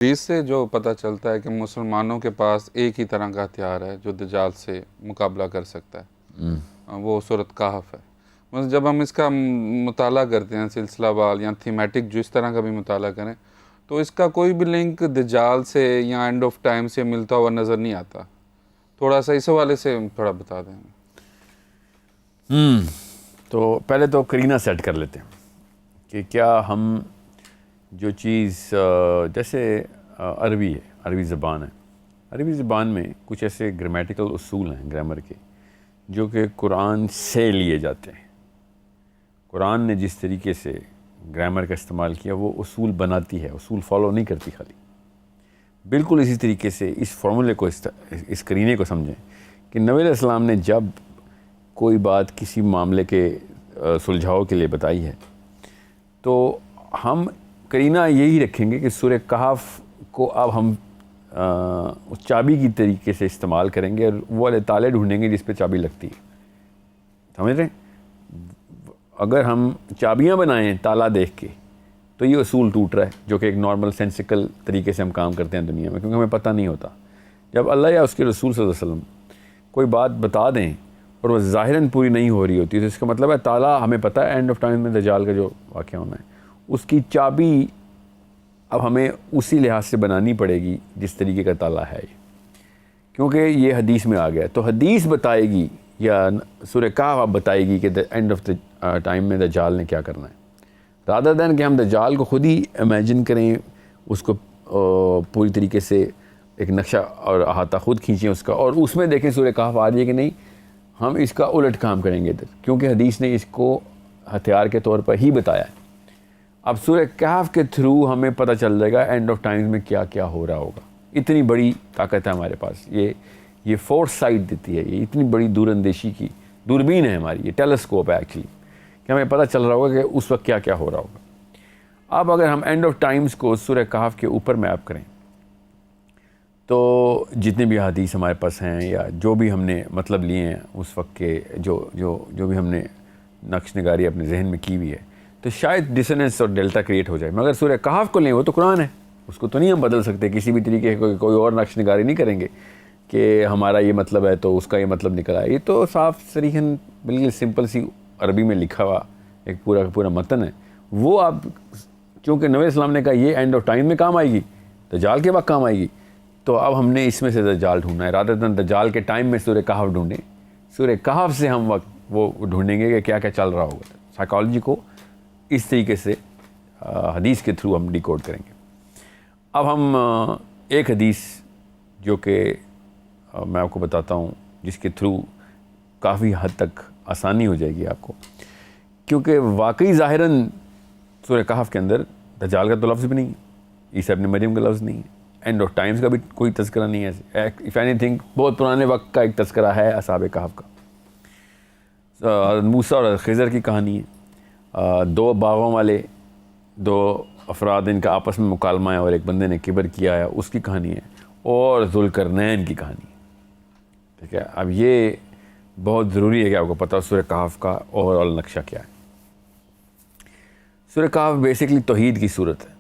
حدیث سے جو پتہ چلتا ہے کہ مسلمانوں کے پاس ایک ہی طرح کا ہتھیار ہے جو دجال سے مقابلہ کر سکتا ہے، وہ سورۃ کہف ہے۔ بس جب ہم اس کا مطالعہ کرتے ہیں سلسلہ وار یا تھیمیٹک جو اس طرح کا بھی مطالعہ کریں تو اس کا کوئی بھی لنک دجال سے یا اینڈ آف ٹائم سے ملتا ہوا نظر نہیں آتا۔ تھوڑا سا اس حوالے سے تھوڑا بتا دیں۔ تو پہلے تو کرینہ سیٹ کر لیتے ہیں کہ کیا ہم جو چیز جیسے عربی ہے، عربی زبان ہے، عربی زبان میں کچھ ایسے گرامیٹیکل اصول ہیں گرامر کے جو کہ قرآن سے لیے جاتے ہیں۔ قرآن نے جس طریقے سے گرامر کا استعمال کیا وہ اصول بناتی ہے، اصول فالو نہیں کرتی خالی۔ بالکل اسی طریقے سے اس فارمولے کو اس قرینے کو سمجھیں کہ نبی علیہ السلام نے جب کوئی بات کسی معاملے کے سلجھاؤ کے لیے بتائی ہے تو ہم قرینہ یہی رکھیں گے کہ سورہ کہف کو اب ہم اس چابی کی طریقے سے استعمال کریں گے اور وہ والے تالے ڈھونڈیں گے جس پہ چابی لگتی ہے۔ سمجھ رہے ہیں؟ اگر ہم چابیاں بنائیں تالا دیکھ کے تو یہ اصول ٹوٹ رہا ہے جو کہ ایک نارمل سینسیکل طریقے سے ہم کام کرتے ہیں دنیا میں، کیونکہ ہمیں پتہ نہیں ہوتا۔ جب اللہ یا اس کے رسول صلی اللہ علیہ وسلم کوئی بات بتا دیں اور وہ ظاہراً پوری نہیں ہو رہی ہوتی تو اس کا مطلب ہے تالا ہمیں پتہ ہے اینڈ آف ٹائم میں دجال کا جو واقعہ ہونا ہے اس کی چابی اب ہمیں اسی لحاظ سے بنانی پڑے گی جس طریقے کا تالا ہے یہ، کیونکہ یہ حدیث میں آ گیا ہے۔ تو حدیث بتائے گی یا سورہ کہف بتائے گی کہ اینڈ آف دا ٹائم میں دجال نے کیا کرنا ہے، رادر دین کہ ہم دجال کو خود ہی امیجن کریں، اس کو پوری طریقے سے ایک نقشہ اور احاطہ خود کھینچیں اس کا اور اس میں دیکھیں سورہ کہف آ رہی ہے کہ نہیں، ہم اس کا الٹ کام کریں گے ادھر، کیونکہ حدیث نے اس کو ہتھیار کے طور پر ہی بتایا ہے۔ اب سورہ کہف کے تھرو ہمیں پتہ چل جائے گا اینڈ آف ٹائمز میں کیا کیا ہو رہا ہوگا۔ اتنی بڑی طاقت ہے ہمارے پاس، یہ فورس سائٹ دیتی ہے، یہ اتنی بڑی دور اندیشی کی دوربین ہے ہماری، یہ ٹیلیسکوپ ہے ایکچولی، کہ ہمیں پتہ چل رہا ہوگا کہ اس وقت کیا کیا ہو رہا ہوگا۔ اب اگر ہم اینڈ آف ٹائمز کو سورہ کہف کے اوپر میپ کریں تو جتنے بھی حدیث ہمارے پاس ہیں یا جو بھی ہم نے مطلب لیے ہیں اس وقت کے جو بھی ہم نے نقش نگاری اپنے ذہن میں کی ہوئی ہے تو شاید ڈسننس اور ڈیلٹا کریٹ ہو جائے، مگر سورہ کہف کو لیں وہ تو قرآن ہے، اس کو تو نہیں ہم بدل سکتے کسی بھی طریقے کوئی اور نقش نگاری نہیں کریں گے کہ ہمارا یہ مطلب ہے تو اس کا یہ مطلب نکلا ہے۔ یہ تو صاف صریحاً بالکل سمپل سی عربی میں لکھا ہوا ایک پورا متن ہے، وہ آپ چونکہ نبی اسلام نے کہا یہ اینڈ آف ٹائم میں کام آئے گی، دجال کے وقت کام آئے گی، تو اب ہم نے اس میں سے دجال ڈھونڈنا ہے، رادر دن دجال کے ٹائم میں سورہ کہف ڈھونڈیں، سورہ کہف سے ہم وقت وہ ڈھونڈیں گے کہ کیا کیا چل رہا ہوگا۔ سائیکالوجی کو اس طریقے سے حدیث کے تھرو ہم ڈیکوڈ کریں گے۔ اب ہم ایک حدیث جو کہ میں آپ کو بتاتا ہوں جس کے تھرو کافی حد تک آسانی ہو جائے گی آپ کو، کیونکہ واقعی ظاہراً سورہ کہف کے اندر دجال کا تو لفظ بھی نہیں ہے، عیسیٰ ابن مریم کا لفظ نہیں ہے، اینڈ آف ٹائمز کا بھی کوئی تذکرہ نہیں ہے، اف اینی تھنگ بہت پرانے وقت کا ایک تذکرہ ہے اصحاب کہف کا۔ موسیٰ اور خضر کی کہانی ہے، دو باغوں والے دو افراد ان کا آپس میں مکالمہ ہے اور ایک بندے نے کبر کیا ہے، اس کی کہانی ہے، اور ذوالقرنین کی کہانی ہے۔ ٹھیک ہے، اب یہ بہت ضروری ہے کہ آپ کو پتہ ہو سورہ کہف کا اوور آل نقشہ کیا ہے۔ سورہ کہف بیسکلی توحید کی صورت ہے،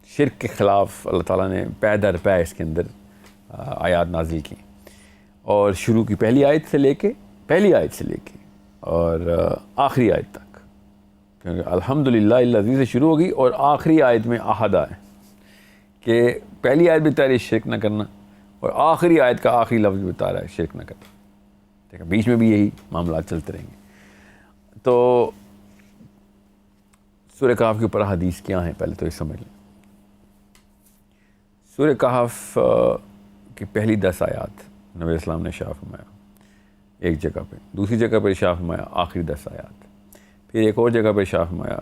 شرک کے خلاف اللہ تعالیٰ نے پے در پے اس کے اندر آیات نازل کی، اور شروع کی پہلی آیت سے لے کے اور آخری آیت تک، کیونکہ الحمدللہ الذی سے شروع ہوگی اور آخری آیت میں احدہ ہے کہ پہلی آیت بتا رہی ہے شرک نہ کرنا اور آخری آیت کا آخری لفظ بتا رہا ہے شرک نہ کرنا۔ ٹھیک ہے، بیچ میں بھی یہی معاملات چلتے رہیں گے۔ تو سورہ کہف کے اوپر حدیث کیا ہیں پہلے تو یہ سمجھ لیں۔ سورہ کہف کی پہلی 10 آیات نبی اسلام نے ارشاد فرمایا ایک جگہ پہ، دوسری جگہ پہ ارشاد فرمایا آخری 10 آیات، پھر ایک اور جگہ پہ ارشاد فرمایا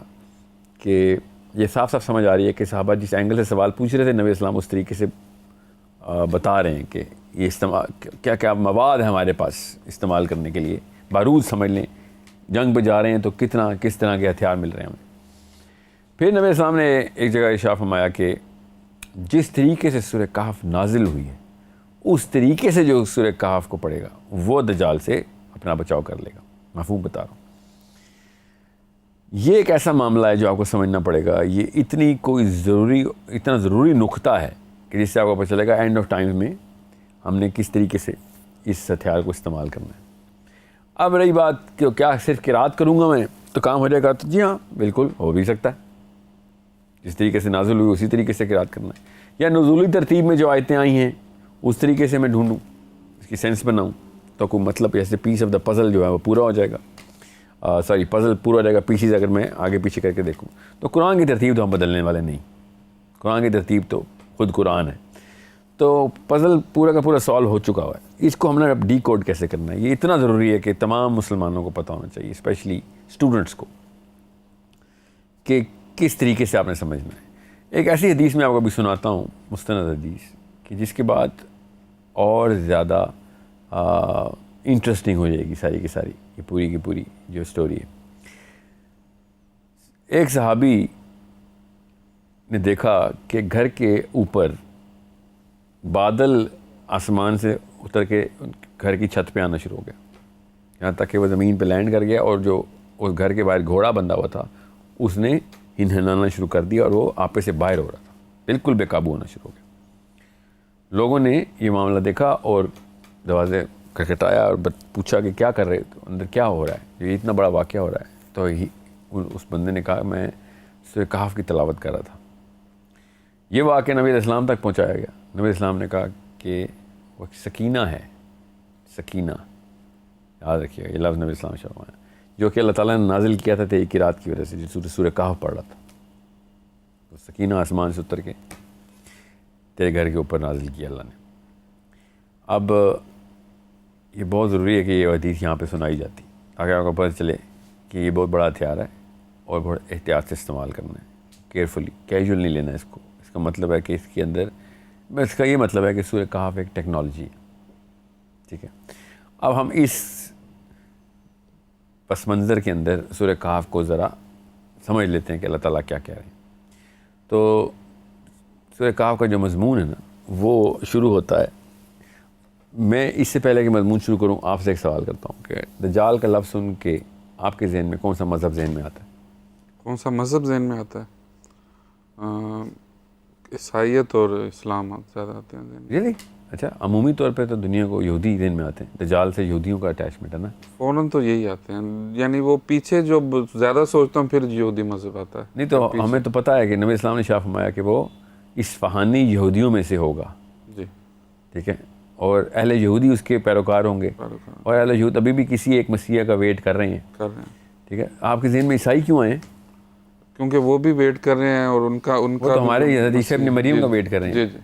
کہ یہ صاف صاف سمجھ آ رہی ہے کہ صحابہ جس اینگل سے سوال پوچھ رہے تھے نبی اسلام اس طریقے سے بتا رہے ہیں کہ یہ استعمال کیا کیا مواد ہے ہمارے پاس استعمال کرنے کے لیے، بارود سمجھ لیں، جنگ پہ جا رہے ہیں تو کس طرح کے ہتھیار مل رہے ہیں ہمیں۔ پھر نبی اسلام نے ایک جگہ ارشاد فرمایا کہ جس طریقے سے سورہ کہف نازل ہوئی ہے اس طریقے سے جو سورہ کہف کو پڑھے گا وہ دجال سے اپنا بچاؤ کر لے گا۔ مفہوم بتا رہا ہوں۔ یہ ایک ایسا معاملہ ہے جو آپ کو سمجھنا پڑے گا. یہ اتنا ضروری نقطہ ہے کہ جس سے آپ کو پتہ چلے گا اینڈ آف ٹائمز میں ہم نے کس طریقے سے اس ہتھیار کو استعمال کرنا ہے. اب رہی بات کہ کیا صرف قرات کروں گا میں تو کام ہو جائے گا, تو جی ہاں بالکل ہو بھی سکتا ہے. جس طریقے سے نازل ہوئی اسی طریقے سے قرات کرنا ہے, یا نزولی ترتیب میں جو آیتیں آئی ہیں اس طریقے سے میں ڈھونڈوں, اس کی سینس بناؤں, تو کوئی مطلب جیسے پیس آف دا پزل جو ہے وہ پورا ہو جائے گا. پزل پورا ہو جائے گا پیسز اگر میں آگے پیچھے کر کے دیکھوں. تو قرآن کی ترتیب تو ہم بدلنے والے نہیں, قرآن کی ترتیب تو خود قرآن ہے. تو پزل پورا کا پورا سالو ہو چکا ہوا ہے. اس کو ہم نے اب ڈی کوڈ کیسے کرنا ہے, یہ اتنا ضروری ہے کہ تمام مسلمانوں کو پتہ ہونا چاہیے, اسپیشلی اسٹوڈنٹس کو, کہ کس طریقے سے آپ نے سمجھنا ہے. ایک ایسی حدیث میں آپ کو ابھی سناتا ہوں, مستند حدیث, کہ جس کے بعد اور زیادہ انٹرسٹنگ ہو جائے گی ساری کی ساری, یہ پوری کی پوری جو سٹوری ہے. ایک صحابی نے دیکھا کہ گھر کے اوپر بادل آسمان سے اتر کے گھر کی چھت پہ آنا شروع ہو گیا, یہاں تک کہ وہ زمین پہ لینڈ کر گیا, اور جو اس گھر کے باہر گھوڑا بندھا ہوا تھا اس نے ہنہنانا شروع کر دیا, اور وہ آپے سے باہر ہو رہا تھا, بالکل بے قابو ہونا شروع ہو گیا. لوگوں نے یہ معاملہ دیکھا اور دروازے کھٹکھٹایا اور پوچھا کہ کیا کر رہے ہو, اندر کیا ہو رہا ہے, یہ اتنا بڑا واقعہ ہو رہا ہے. تو اس بندے نے کہا میں سورہ کہف کی تلاوت کر رہا تھا. یہ واقعہ نبی علیہ السلام تک پہنچایا گیا. نبی علیہ السلام نے کہا کہ وہ سکینہ ہے, سکینہ, یاد رکھیے گا یہ لفظ نبی علیہ السلام فرمایا, جو کہ اللہ تعالیٰ نے نازل کیا تھا تیری قرات کی وجہ سے, جو سورہ کہف پڑھ رہا تھا. تو سکینہ آسمان سے اتر کے تیرے گھر کے اوپر نازل کیا اللہ نے. اب یہ بہت ضروری ہے کہ یہ حدیث یہاں پہ سنائی جاتی تاکہ آپ کو پتہ چلے کہ یہ بہت بڑا ہتھیار ہے اور بہت احتیاط سے استعمال کرنا ہے, کیئرفلی, کیجول نہیں لینا اس کو. اس کا مطلب ہے کہ اس کے اندر, اس کا یہ مطلب ہے کہ سورہ کہف ایک ٹیکنالوجی ہے, ٹھیک ہے. اب ہم اس پس منظر کے اندر سورہ کہف کو ذرا سمجھ لیتے ہیں کہ اللہ تعالیٰ کیا کہہ رہے ہیں. تو سورہ کہف کا جو مضمون ہے نا وہ شروع ہوتا ہے. میں اس سے پہلے کہ مضمون شروع کروں آپ سے ایک سوال کرتا ہوں کہ دجال کا لفظ سن کے آپ کے ذہن میں کون سا مذہب ذہن میں آتا ہے؟ کون سا مذہب ذہن میں آتا ہے؟ عیسائیت اور اسلام زیادہ آتے ہیں ذہن میں. ریئلی؟ اچھا, عمومی طور پہ تو دنیا کو یہودی ذہن میں آتے ہیں, دجال سے یہودیوں کا اٹیچمنٹ ہے نا. فوراً تو یہی آتے ہیں, یعنی وہ پیچھے جو زیادہ سوچتا ہوں پھر یہودی مذہب آتا ہے. نہیں تو ہمیں تو پتہ ہے کہ نبی اسلام نے شاہ فرمایا کہ وہ اصفہانی یہودیوں میں سے ہوگا, جی ٹھیک ہے, اور اہل یہودی اس کے پیروکار ہوں گے, اور اہل یہود ابھی بھی کسی ایک مسیح کا ویٹ کر رہے ہیں, ٹھیک ہے. آپ کے ذہن میں عیسائی کیوں آئے ہیں؟ کیونکہ وہ بھی ویٹ کر رہے ہیں اور ان کا وہ تو ہمارے حضرت عیسیٰ ابن مریم کا ویٹ کر رہے ہیں. جی جی